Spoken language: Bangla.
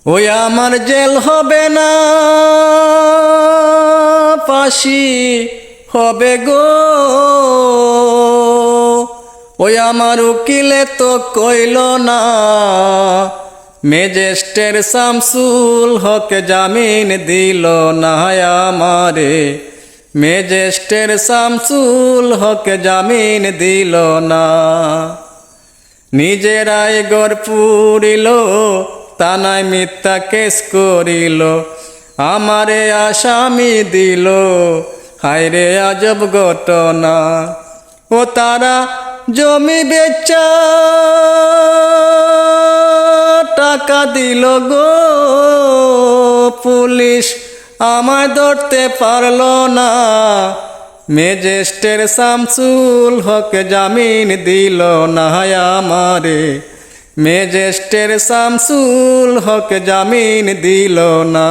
ওই আমার জেল হবে না, ফাঁসি হবে গো। ওই আমার উকিলে তো কইল না, ম্যাজিস্ট্রেট শামসুল হক জামিন দিল না আমারে। ম্যাজিস্ট্রেট শামসুল হক জামিন দিল না। নিজেরাই গড় পুরিল, তানাই মিথ্যা কেস করিল, আমারে আসামি দিল। হায়রে আজব ঘটনা। ও তারা জমি বেচা টাকা দিল গো, পুলিশ আমায় ধরতে পারল না। ম্যাজিস্ট্রেট শামসুল হক জামিন দিল না আমারে। ম্যাজিস্ট্রেট শামসুল হক জামিন দিল না।